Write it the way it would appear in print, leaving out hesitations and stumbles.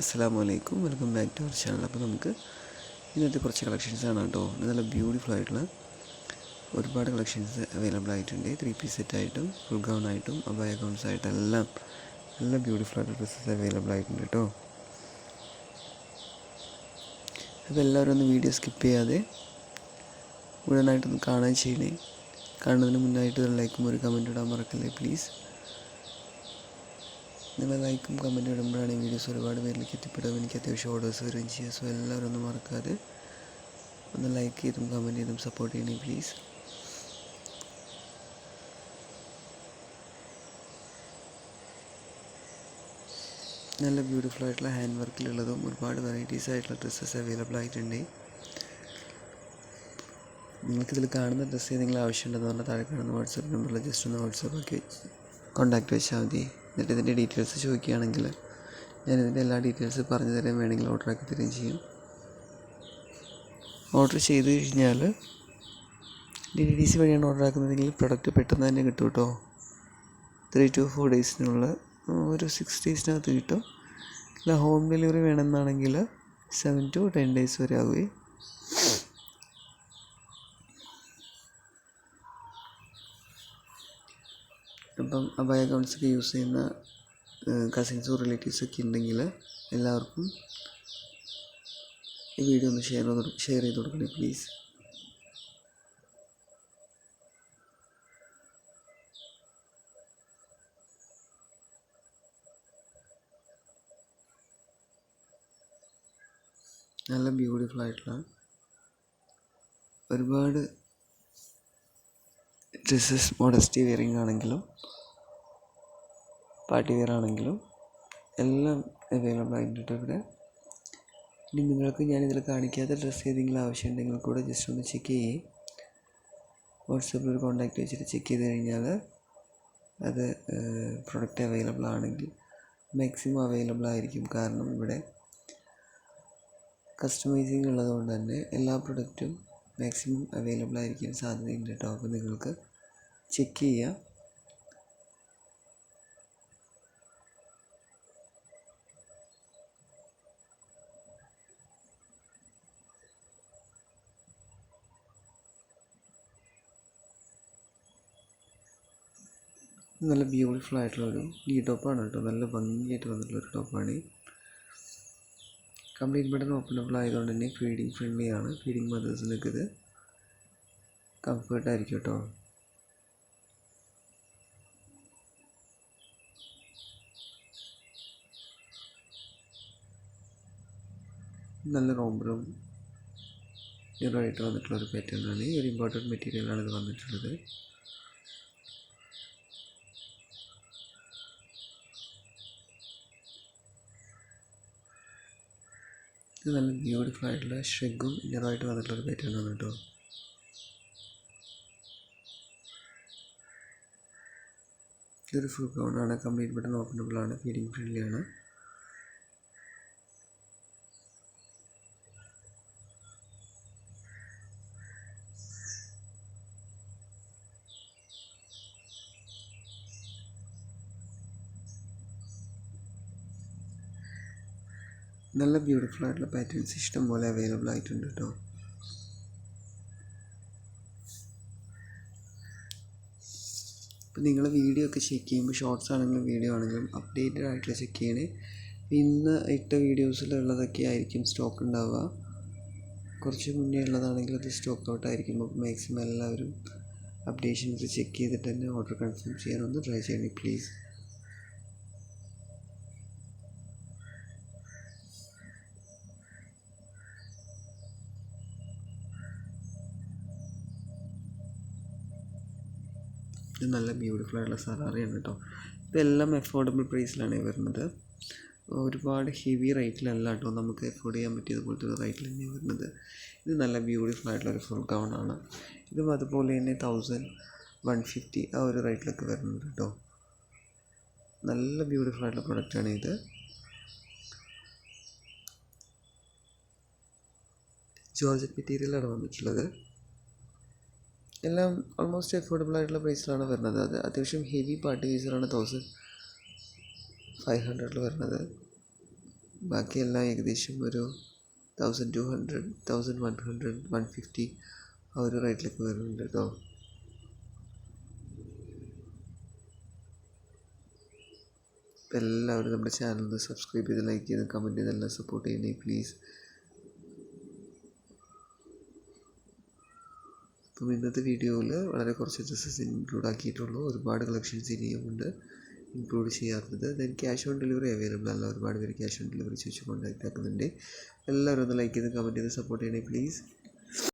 അസ്സലാമു അലൈക്കും, welcome back to our channel. അപ്പോൾ നമുക്ക് ഇന്നത്തെ കുറച്ച് കളക്ഷൻസാണ് കേട്ടോ. നല്ല ബ്യൂട്ടിഫുൾ ആയിട്ടുള്ള ഒരുപാട് കളക്ഷൻസ് അവൈലബിൾ ആയിട്ടുണ്ട്. 3 പീസ് സെറ്റായിട്ടും ഫുൾ ഗൗൺ ആയിട്ടും അബായ ഗൗൺസ് ആയിട്ടും എല്ലാം നല്ല ബ്യൂട്ടിഫുൾ ആയിട്ട് ഡ്രസ്സസ് അവൈലബിൾ ആയിട്ടുണ്ട് കേട്ടോ. അപ്പോൾ എല്ലാവരും ഒന്ന് വീഡിയോ സ്കിപ്പ് ചെയ്യാതെ മുഴുവനായിട്ടൊന്ന് കാണാൻ ചെയ്യണേ. കാണുന്നതിന് മുന്നായിട്ട് ഒരു ലൈക്കും ഒരു കമൻറ്റ് ഇടാൻ മറക്കല്ലേ പ്ലീസ്. നിങ്ങൾ ലൈക്കും കമൻറ്റും ഇടുമ്പോഴാണ് ഈ വീഡിയോസ് ഒരുപാട് പേരിലേക്ക് എത്തിപ്പെടും. എനിക്ക് അത്യാവശ്യം ഓർഡേഴ്സ് വരികയും ചെയ്യുക. സോ എല്ലാവരും ഒന്ന് മറക്കാതെ ഒന്ന് ലൈക്ക് ചെയ്തും കമൻറ്റ് ചെയ്തും സപ്പോർട്ട് ചെയ്യണേ പ്ലീസ്. നല്ല ബ്യൂട്ടിഫുൾ ആയിട്ടുള്ള ഹാൻഡ് വർക്കിലുള്ളതും ഒരുപാട് വെറൈറ്റീസ് ആയിട്ടുള്ള ഡ്രസ്സസ് അവൈലബിൾ ആയിട്ടുണ്ട്. നിങ്ങൾക്കിതിൽ കാണുന്ന ഡ്രസ്സ് ഏതെങ്കിലും ആവശ്യമുണ്ടെന്ന് പറഞ്ഞാൽ താഴെ കാണുന്ന വാട്സാപ്പ് നമ്പറിൽ ജസ്റ്റ് ഒന്ന് വാട്സാപ്പാക്കി കോൺടാക്റ്റ് വെച്ചാൽ മതി. എന്നിട്ട് ഇതിൻ്റെ ഡീറ്റെയിൽസ് ചോദിക്കുകയാണെങ്കിൽ ഞാനിതിൻ്റെ എല്ലാ ഡീറ്റെയിൽസ് പറഞ്ഞു തരാൻ വേണമെങ്കിൽ ഓർഡർ ആക്കി തരികയും ചെയ്യും. ഓർഡർ ചെയ്ത് കഴിഞ്ഞാൽ DTDC വഴിയാണ് ഓർഡർ ആക്കുന്നതെങ്കിൽ പ്രൊഡക്റ്റ് പെട്ടെന്ന് തന്നെ കിട്ടും കേട്ടോ. 3 to 4 ഡേയ്സിനുള്ള ഒരു 6 ഡേയ്സിനകത്ത് കിട്ടും. അല്ല ഹോം ഡെലിവറി വേണമെന്നാണെങ്കിൽ 7 to 10 ഡേയ്സ് വരെ ആകുകയും. അപ്പം അബായ ഗൗൺസൊക്കെ യൂസ് ചെയ്യുന്ന കസിൻസും റിലേറ്റീവ്സൊക്കെ ഉണ്ടെങ്കിൽ എല്ലാവർക്കും ഈ വീഡിയോ ഒന്ന് ഷെയർ ചെയ്ത് കൊടുക്കണേ പ്ലീസ്. നല്ല ബ്യൂട്ടിഫുൾ ആയിട്ടുള്ള ഒരുപാട് ഡ്രസ്സസ് മോഡസ്റ്റി വെയറിങ് ആണെങ്കിലും പാർട്ടി വെയർ ആണെങ്കിലും എല്ലാം അവൈലബിൾ ആയിട്ടുണ്ട് ഇവിടെ. ഇനി നിങ്ങൾക്ക് ഞാനിതിൽ കാണിക്കാത്ത ഡ്രസ്സ് ഏതെങ്കിലും ആവശ്യമുണ്ടെങ്കിൽ കൂടെ ജസ്റ്റ് ഒന്ന് ചെക്ക് ചെയ്യേ. വാട്സാപ്പിൽ ഒരു കോൺടാക്റ്റ് വെച്ചിട്ട് ചെക്ക് ചെയ്ത് കഴിഞ്ഞാൽ അത് പ്രൊഡക്റ്റ് അവൈലബിൾ ആണെങ്കിൽ മാക്സിമം അവൈലബിൾ ആയിരിക്കും. കാരണം ഇവിടെ കസ്റ്റമൈസിങ് ഉള്ളതുകൊണ്ട് തന്നെ എല്ലാ പ്രൊഡക്റ്റും മാക്സിമം അവൈലബിൾ ആയിരിക്കാൻ സാധ്യതയുണ്ട് കേട്ടോ. അപ്പോൾ നിങ്ങൾക്ക് ചെക്ക് ചെയ്യാം. നല്ല ബ്യൂട്ടിഫുൾ ആയിട്ടുള്ളൊരു ടോപ്പാണ് കേട്ടോ. നല്ല ഭംഗിയായിട്ട് വന്നിട്ടുള്ളൊരു ടോപ്പാണ്. കംപ്ലീറ്റ് ബട്ടൺ ഓപ്പണബിൾ ആയതുകൊണ്ട് തന്നെ ഫീഡിങ് ഫ്രണ്ട്ലി ആണ്. ഫീഡിങ് മദേഴ്സിനൊക്കെ ഇത് കംഫർട്ടായിരിക്കും കേട്ടോ. നല്ല റോംബറും ഇതായിട്ട് വന്നിട്ടുള്ളൊരു പാറ്റേൺ ആണ്. ഒരു ഇമ്പോർട്ടൻറ്റ് മെറ്റീരിയലാണ് ഇത് വന്നിട്ടുള്ളത്. ഇത് നല്ല ബ്യൂട്ടിഫുൾ ആയിട്ടുള്ള ഷ്രിഗും ഇന്നറായിട്ട് വന്നിട്ടുള്ളൊരു പാറ്റേൺ ആണ് കേട്ടോ. ഇതൊരു ഫുൾ ഗൗൺ ആണ്. കംപ്ലീറ്റ് ബട്ടൺ ഓപ്പണബിൾ ആണ്. ഫീഡിങ് ഫ്രണ്ട്ലി ആണ്. നല്ല ബ്യൂട്ടിഫുൾ ആയിട്ടുള്ള പാറ്റേൺസ് ഇഷ്ടം പോലെ അവൈലബിൾ ആയിട്ടുണ്ട് കേട്ടോ. അപ്പോൾ നിങ്ങൾ വീഡിയോ ഒക്കെ ചെക്ക് ചെയ്യുമ്പോൾ ഷോർട്സ് ആണെങ്കിലും വീഡിയോ ആണെങ്കിലും അപ്ഡേറ്റഡ് ആയിട്ടുള്ള ചെക്ക് ചെയ്യണേ. ഇന്ന് ഇട്ട വീഡിയോസിലുള്ളതൊക്കെ ആയിരിക്കും സ്റ്റോക്ക് ഉണ്ടാവുക. കുറച്ച് മുന്നേ ഉള്ളതാണെങ്കിൽ അത് സ്റ്റോക്ക് ഔട്ട് ആയിരിക്കും. അപ്പോൾ മാക്സിമം എല്ലാവരും അപ്ഡേഷൻസ് ചെക്ക് ചെയ്തിട്ട് തന്നെ ഓർഡർ കൺഫേം ചെയ്യാനൊന്ന് ട്രൈ ചെയ്യണേ പ്ലീസ്. ഇത് നല്ല ബ്യൂട്ടിഫുൾ ആയിട്ടുള്ള സറാറിയാണ് കേട്ടോ. ഇതെല്ലാം അഫോർഡബിൾ പ്രൈസിലാണ് വരുന്നത്. ഒരുപാട് ഹെവി റേറ്റിലല്ല കേട്ടോ. നമുക്ക് അഫോർഡ് ചെയ്യാൻ പറ്റിയതുപോലത്തെ ഒരു റേറ്റിൽ തന്നെയാണ് വരുന്നത്. ഇത് നല്ല ബ്യൂട്ടിഫുൾ ആയിട്ടുള്ളൊരു ഫുൾ ഗൗൺ ആണ്. ഇതും അതുപോലെ തന്നെ 1150 ആ ഒരു റേറ്റിലൊക്കെ വരുന്നുണ്ട് കേട്ടോ. നല്ല ബ്യൂട്ടിഫുൾ ആയിട്ടുള്ള പ്രൊഡക്റ്റാണ് ഇത്. ജോർജറ്റ് മെറ്റീരിയലാണ് വന്നിട്ടുള്ളത്. എല്ലാം ഓൾമോസ്റ്റ് അഫോർഡബിൾ ആയിട്ടുള്ള പ്രൈസിലാണ് വരുന്നത്. അത് അത്യാവശ്യം ഹെവി പാർട്ടി വെയറാണ് 1500 വരുന്നത്. ബാക്കിയെല്ലാം ഏകദേശം ഒരു 1200, 1100, 150 ആ ഒരു റേറ്റിലൊക്കെ വരുന്നുണ്ട് കേട്ടോ. അപ്പോൾ എല്ലാവരും നമ്മുടെ ചാനൽ ഒന്ന് സബ്സ്ക്രൈബ് ചെയ്ത് ലൈക്ക് ചെയ്ത് കമൻറ്റ് ചെയ്തെല്ലാം സപ്പോർട്ട് ചെയ്യണേ പ്ലീസ്. അപ്പം ഇന്നത്തെ വീഡിയോയിൽ വളരെ കുറച്ച് ഡ്രസ്സസ് ഇൻക്ലൂഡ് ആക്കിയിട്ടുള്ളൂ. ഒരുപാട് കളക്ഷൻസ് ഇനിയുമുണ്ട് ഇൻക്ലൂഡ് ചെയ്യാത്തത്. Then cash on delivery available അല്ല. ഒരുപാട് പേര് ക്യാഷ് ഓൺ ഡെലിവറി ചോദിച്ച് കോൺടാക്റ്റ് ആക്കുന്നുണ്ട്. എല്ലാവരും ഒന്ന് ലൈക്ക് ചെയ്ത് കമൻറ്റ് ചെയ്ത് സപ്പോർട്ട് ചെയ്യണേ പ്ലീസ്.